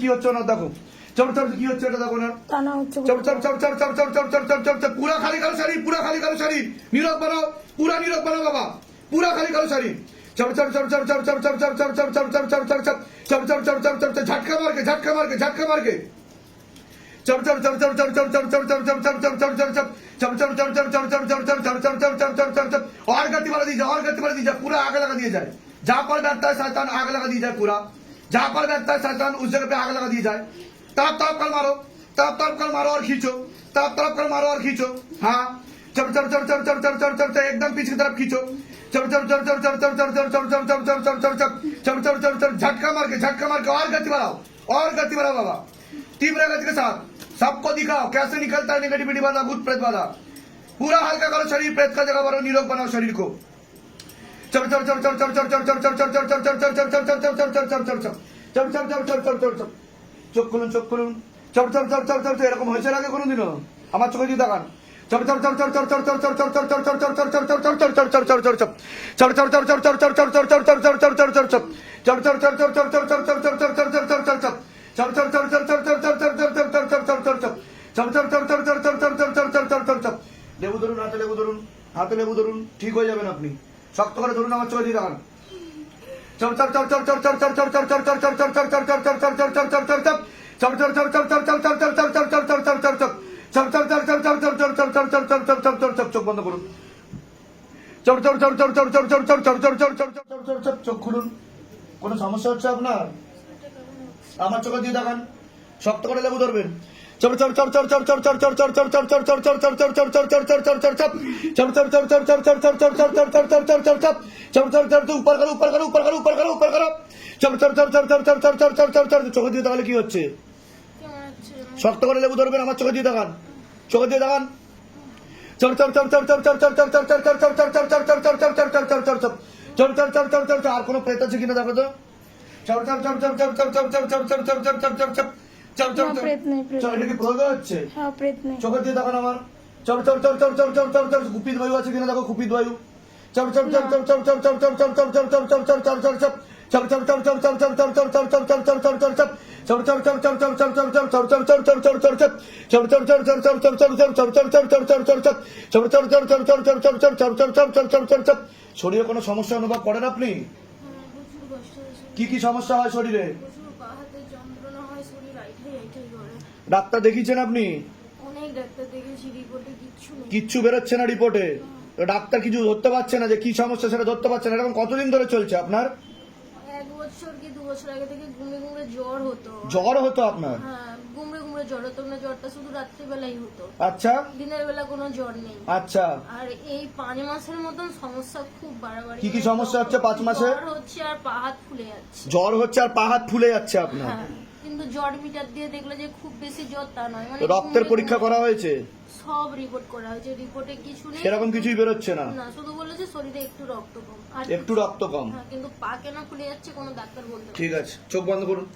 কি হচ্ছে না দেখো, কি হচ্ছে এটা দেখো না, টানা হচ্ছে পুরা খালি কালো শরীর, পুরা খালি কালো শরীর, নীরব বানাও, পুরা নীরব বানাও বাবা, পুরা খালি কালো শরীর, ঝটকা মারকে, ঝটকা মারকে, ঝটকা মারকে, और गति वाला दी जाए, और गति वाला दी जाए, पूरा आग लगा दिया जाए, जहां पर बैठता है शैतान आग लगा दी जाए, पूरा जहां पर बैठता है शैतान उस जगह पे आग लगा दी जाए, तरफ तरफ कल मारो, तरफ तरफ कल मारो और खींचो, तरफ तरफ कल मारो और खींचो, हाँ एकदम पीछे की तरफ खींचो, झटका मार के और गति बढ़ाओ, और गति बढ़ाओ बाबा, तीव्र गति के साथ सबको दिखाओ कैसे निकलता है नेगेटिविटी वाला, भूत प्रेत वाला, पूरा हल्का करो शरीर, प्रेत का जगह बनाओ, निरोग बनाओ शरीर को, চোখ খুলুন, চোখ খুলুন, এরকম হয়েছে আগে কোনোদিনও আমার চোখে দিয়ে দেখান, লেবু ধরুন, হাতে লেবু ধরুন, হাতে লেবু ধরুন, ঠিক হয়ে যাবেন আপনি, শক্ত করে ধরুন, আমার চোখে দিয়ে দেখান, চোখ বন্ধ করুন, চোখ খুলুন, কোনো সমস্যা হচ্ছে আপনার, আমার চোখে দিয়ে দেখান, শক্ত করে লেবু ধরবেন, ऊपर करो, ऊपर करो, ऊपर करो, ऊपर करो, ऊपर करो, চোখে দিয়ে দেখালে কি হচ্ছে, শক্ত করে লেবু ধরবেন, আমার চোখে দিয়ে দেখান, চোখে দিয়ে দেখান, আর কোনো প্রেত আছে কিনা দেখো তো, এটা কি প্রয়োগ হচ্ছে, চোখে দিয়ে দেখান আমার, কুপিত বায়ু আছে কিনা দেখো, কুপিত বায়ু, শরীরে কোনো সমস্যা অনুভব করেন আপনি, কি কি সমস্যা হয় শরীরে, ডাক্তার দেখিয়েছেন আপনি, কিচ্ছু বেরোচ্ছে না রিপোর্টে, ডাক্তার কিছু ধরতে পারছে না যে কি সমস্যা সেটা ধরতে পারছে না, এরকম কতদিন ধরে চলছে আপনার, 1 বছর কি 2 বছর আগে থেকে ঘুমে ঘুমে জ্বর হতো, জ্বর হতো আপনার, হ্যাঁ ঘুমে ঘুমে জ্বর হতো, না জ্বরটা শুধু রাত্রিবেলাই হতো, আচ্ছা দিনের বেলা কোনো জ্বর নেই, আচ্ছা, আর এই 5 মাসের মতন সমস্যা খুব বাড়াবাড়ি, কি কি সমস্যা হচ্ছে 5 মাসে, জ্বর হচ্ছে আর পা হাত ফুলে যাচ্ছে, জ্বর হচ্ছে আর পা হাত ফুলে যাচ্ছে আপনার, হ্যাঁ কিন্তু জ্বর মিটার দিয়ে দেখলো যে খুব বেশি জ্বর তা নয়, মানে রক্তের পরীক্ষা করা হয়েছে, সব রিপোর্ট করা হয়েছে, রিপোর্টে কিছু নেই, সেরকম কিছুই বেরোচ্ছে না, না শুধু বলেছে শরীরে একটু রক্ত কম, আর একটু রক্ত কম, হ্যাঁ কিন্তু পা কেন ফুলে যাচ্ছে কোনো ডাক্তার বলতে পারে না। ঠিক আছে, চোখ বন্ধ করুন,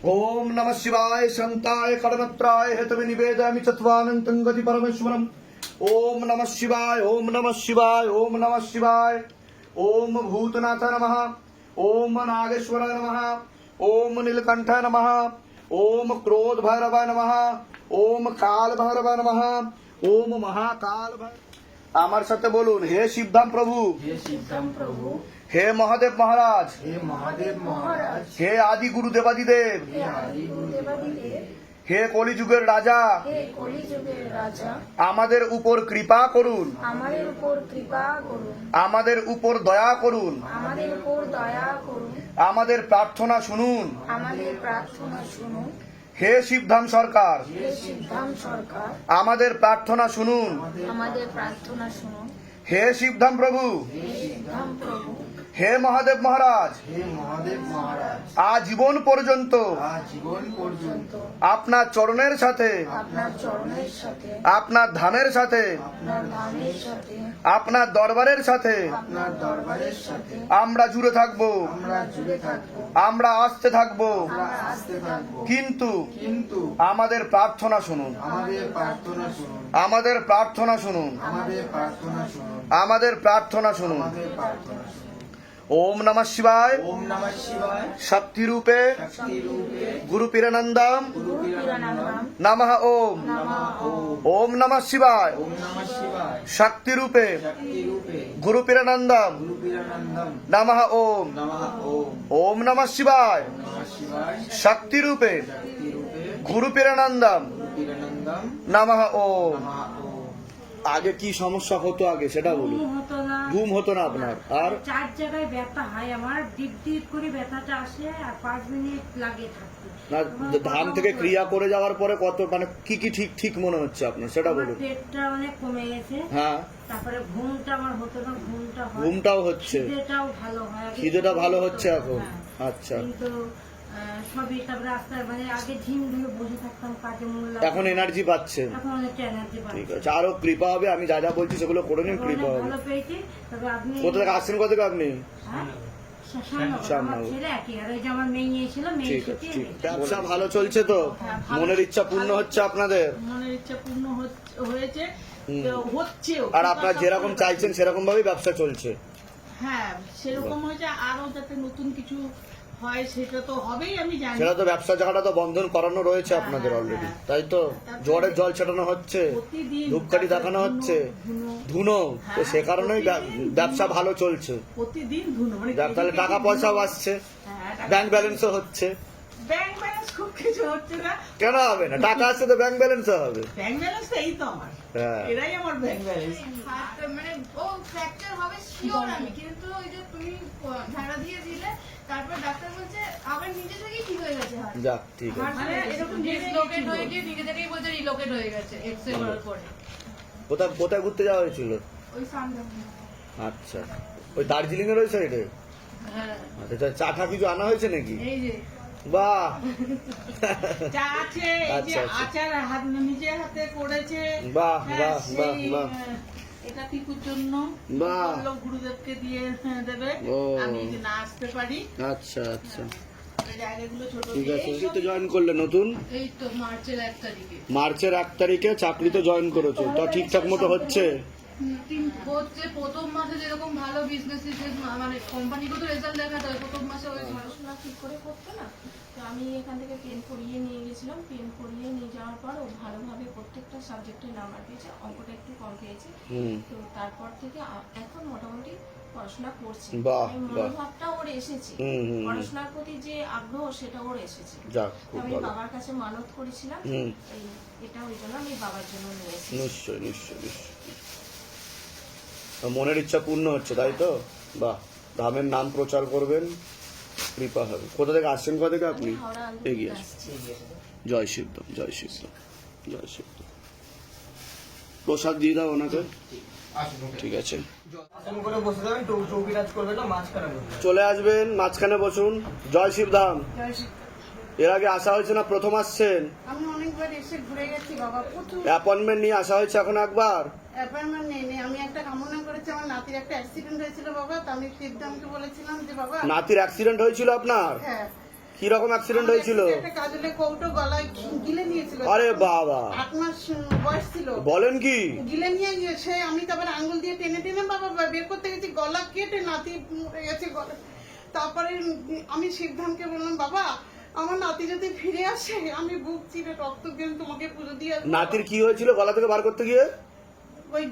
ओम नमः शिवाय शांताय कर्णत्राय हेतवे निवेदयामि चत्वानंतं गति परमेश्वरम, ओम नमः शिवाय, ओम नमः शिवाय, ओम नमः शिवाय, ओम भूतनाथ नमः, ओम नागेश्वराय नमः, ओम नीलकंठाय नमः, ओम क्रोध भैरवाय नमः, ओम काल भैरवाय नमः, ओम महाकाल भैरव। আমার সাথে বলুন, হে শিবধাম প্রভু, हे शिवधाम प्रभु, হে মহাদেব মহারাজ, हे महादेव महाराज, হে আদি গুরু দেবাদিদেব, हे आदि गुरुदेवादिदेव, হে কলিযুগের রাজা, हे কলিযুগের রাজা, আমাদের উপর কৃপা করুন, আমাদের উপর কৃপা করুন, আমাদের উপর দয়া করুন, আমাদের উপর দয়া করুন, আমাদের প্রার্থনা শুনুন। আমাদের প্রার্থনা শুনুন। হে শিবধাম সরকার, হে শিবধাম সরকার, আমাদের প্রার্থনা শুনুন। আমাদের প্রার্থনা শুনুন। হে শিবধাম প্রভু, হে শিবধাম প্রভু, হে মহাদেব মহারাজ, হে মহাদেব মহারাজ, আজীবন পর্যন্ত জীবন পর্যন্ত আপনার চরণের সাথে, আপনার চরণের সাথে, আপনার ধামের সাথে, আপনার ধামের সাথে, আপনার দরবারের সাথে আপনার দরবারের সাথে আমরা জুড়ে থাকব, আমরা জুড়ে থাকবো, আমরা আসতে থাকব। আমরা আসতে থাকবো। কিন্তু কিন্তু আমাদের প্রার্থনা শুনুন, আমাদের প্রার্থনা শুনুন, আমাদের প্রার্থনা শুনুন, আমাদের প্রার্থনা শুনুন, আমাদের প্রার্থনা শুনুন। আমাদের প্রার্থনা শুনুন। ওম নমঃ শিবায়, ওম নমঃ শিবায়, শক্তি রূপে শক্তি রূপে গুরু পীরানন্দম গুরু পীরানন্দম নমঃ ওম। নমঃ ওম। ওম নমঃ শিবায়, ওম নমঃ শিবায়, শক্তি রূপে শক্তি রূপে গুরু পীরানন্দম গুরু পীরানন্দম নমঃ ওম। নমঃ ওম। ওম নমঃ শিবায়, নমঃ শিবায়, শক্তি রূপে শক্তি রূপে গুরু পীরানন্দম গুরু পীরানন্দম নমঃ ওম। নমঃ ওম। আগে কি সমস্যা হতো আগে সেটা বলুন। ঘুম হতো না, ঘুম হতো না আপনার, আর 4 জায়গায় ব্যথা হয় আমার, ডিপ ডিপ করে ব্যথাটা আসে আর 5 মিনিট লাগে থাকতে। না ধান থেকে ক্রিয়া করে যাওয়ার পরে কত মানে কি কি ঠিক ঠিক মনে হচ্ছে আপনার সেটা আমার বলুন। পেটটা অনেক কমে গেছে, হ্যাঁ, তারপরে ঘুমটা আমার হতো না, ঘুমটা হয়, ঘুমটাও হচ্ছে, খিদেটাও ভালো হয়, আগে খিদেটা ভালো হচ্ছে এখন। হ্যাঁ। আচ্ছা, কিন্তু সবই তারপরে রাস্তায় মানে আগে ঝিম ধরে বসে থাকতাম, কাজে মন লাগতো, এখন এনার্জি পাচ্ছেন। এখন অনেকটা এনার্জি ঠিক পাচ্ছি, আছে, আরো কৃপা হবে, আমি যা যা বলছি সেগুলো করে নিন, অনেক কৃপা হবে। ভালো পেয়েছি। তবে আপনি কোথা থেকে আসছেন, কোথা থেকে আপনি? হ্যাঁ? শ্যামনগর, আমার শ্যামনগর। ছেলে একই, আর ওই যে আমার মেয়ে ছিল, মেয়ে ঠিক আছে, শিখিয়ে ঠিক দিয়েছে। ব্যবসা ভালো চলছে তো? মনের ইচ্ছা পূর্ণ হচ্ছে আপনাদের? মনের ইচ্ছা পূর্ণ হয়েছে, হচ্ছেও। আর আপনার যেরকম চাইছেন সেরকম ভাবেই ব্যবসা চলছে? হ্যাঁ, সেরকম হয়েছে, আরো যাতে নতুন কিছু হয় সেটা তো হবেই, আমি জানি। সেটা তো ব্যবসা জায়গাটা তো বন্ধন করানো রয়েছে আপনাদের অলরেডি, তাই তো? জোয়ারের জল ছেটানো হচ্ছে, প্রতিদিন ধূপকাঠি দেখানো হচ্ছে, ধুনো, ধুনো, তো সে কারণেই ব্যবসা ভালো চলছে। প্রতিদিন ধুনো, মানে যার তাহলে টাকা পয়সাও আসছে, ব্যাংক ব্যালেন্সও হচ্ছে। ব্যাংক ব্যালেন্স খুব কিছু হচ্ছে না। কেন হবে না? টাকা আসছে তো ব্যাংক ব্যালেন্সও হবে। ব্যাংক ব্যালেন্স এই তো আমার, হ্যাঁ, এরাই আমার ব্যাংক ব্যালেন্স। মানে ও ফ্র্যাকচার হবে শিওর আমি, কিন্তু ওই যে তুমি ঝাড়া দিয়ে দিলে, তারপর ডাক্তার বলছে আবার নিজে থেকেই ঠিক হয়ে গেছে হাত। যাক ঠিক আছে। মানে এরকম ডিসলোকেট হয়ে গিয়ে নিজে থেকেই বলছে রিলোকেট হয়ে গেছে এক্সরে করার পরে। কোথায় কোথায় ঘুরতে যাওয়া হয়েছিল? ওই সামনে। আচ্ছা, ওই দার্জিলিং এর ওই সাইডে? হ্যাঁ, আচ্ছা, চা টা কিছু আনা হয়েছে নাকি? এই যে বাহ, চা আছে, এই যে আচ্ছা, আচ্ছা। আচার নিজের হাতে করেছে। বাহ, হ্যাঁ, বাহ, বাহ, সেই, বাহ। এটা টিপুর জন্য বাহ। বললো গুরুদেবকে দিয়ে দেবে, ও। আমি যে না আসতে পারি। আচ্ছা আচ্ছা, ওই জায়গাগুলো ছোট ঠিক দিয়ে আছে। চাকরিতে জয়েন করলে নতুন? এই তো মার্চের 1 তারিখে। মার্চের 1 তারিখে চাকরিতে জয়েন করেছো, তা ঠিকঠাক মতো হচ্ছে? হচ্ছে প্রথম মাসে যেরকম ভালো বিজনেস মানে কোম্পানিকে তো রেজাল্ট দেখাতে হয়, প্রথম মাসে ওই পড়াশোনা ঠিক করে করতো না, তো আমি এখান থেকে পেন করিয়ে নিয়ে গেছিলাম। পেন করিয়ে নিয়ে যাওয়ার পর ও ভালোভাবে প্রত্যেকটা সাবজেক্টে নাম্বার পেয়েছে, অঙ্কটা একটু কম পেয়েছে। হুম, তো তারপর থেকে এখন মোটামুটি পড়াশোনা করছি, বাহ, এই বাহ। মনোভাবটা ওর এসেছে, হুম, হুম, হুম। পড়াশোনার প্রতি যে আগ্রহ সেটা ওর এসেছে। যাক, খুব আমি ভালো। বাবার কাছে মানত করেছিলাম, হুম। এটা ওই জন্য আমি বাবার জন্য নিয়ে এসেছি। নিশ্চয় নিশ্চয় নিশ্চয়। মনের ইচ্ছা পূর্ণ হচ্ছে, তাই তো? বাহ, ধামের নাম প্রচার করবেন, কৃপা হবে। কোথা থেকে আসছেন, কোথা থেকে আপনি? আমি হাওড়া আলু এগিয়ে থেকে আসুন। আসছি। জয় শিবদম, জয় শিবদম, জয় শিবদম। প্রসাদ দিয়ে দাও ওনাকে। ঠিক আছে, আসন করে বসে যাবেন, চৌকিরাজ করবেন না, মাঝখানে বসবেন। চলে আসবেন, মাঝখানে বসুন। জয় শিবধাম। এর আগে আসা হয়েছে না, প্রথম আসছেন? আমি অনেকবার এসে ঘুরে গেছি বাবা, প্রচুর অ্যাপয়েন্টমেন্ট নিয়ে আসা হয়েছে এখন একবার? অ্যাপয়েন্টমেন্ট নেই নেই। আমি একটা কামনা করেছি, আমার নাতির একটা অ্যাক্সিডেন্ট হয়েছিল বাবা, তো আমি শিবদামকে বলেছিলাম যে বাবা, নাতির অ্যাক্সিডেন্ট হয়েছিল আপনার? হ্যাঁ, কি রকম অ্যাক্সিডেন্ট হয়েছিল? একটা কাজলে কৌটো গলায় গিলে নিয়েছিল। আরে বাবা, 8 মাস বয়স ছিল। বলেন কি? গিলে নিয়ে গিয়েছে, আমি তারপর আঙ্গুল দিয়ে টেনে টেনে বাবা বের করতে গেছি, গলা কেটে নাতি মরে গেছে গলা। তারপরে আমি শিবধামকে বললাম বাবা আমার নাতি যদি ফিরে আসে আমি বুক চিরে রক্ত দিয়ে তোমাকে পুজো দিয়ে আসবো। নাতির কি হয়েছিল গলা থেকে বার করতে গিয়ে? ওই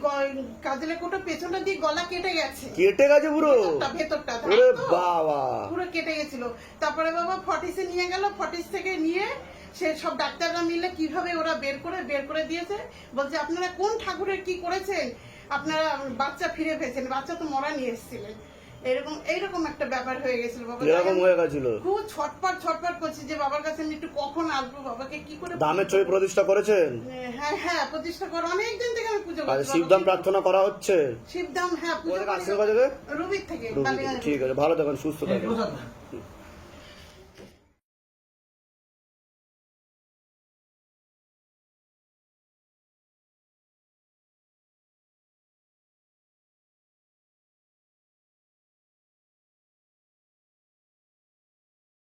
কাজলে কোটা পেছনটা দিয়ে গলা কেটে গেছে, কেটে গেছে পুরো? ভেতরটা ওরে বাবা, পুরো কেটে গেছিল। তারপরে বাবা ফটিসে নিয়ে গেল, ফটিস থেকে নিয়ে সে সব ডাক্তাররা মিলে কিভাবে ওরা বের করে দিয়েছে। বলছে আপনারা কোন ঠাকুরের কি করেছেন, আপনারা বাচ্চা ফিরে পেয়েছেন, বাচ্চা তো মরা নিয়ে এসেছিলেন। এইরকম একটা ব্যাপার হয়ে গেছিল বাবা। এরকম হয়ে গেছিল? খুব ছটপট করছি যে বাবার কাছে আমি একটু কখন আসবো, বাবাকে কি করে ধামের ছবি প্রতিষ্ঠা করেছেন? হ্যাঁ প্রতিষ্ঠা করো, অনেকদিন থেকে আমি পুজো আর করছি। শিবধাম প্রার্থনা করা হচ্ছে? শিবধাম হ্যাঁ পুজো কোথা থেকে আসছেন? কোথা থেকে? রবির থেকে রবি, ঠিক আছে, ভালো থাকুন, সুস্থ থাকুন। প্রসাদ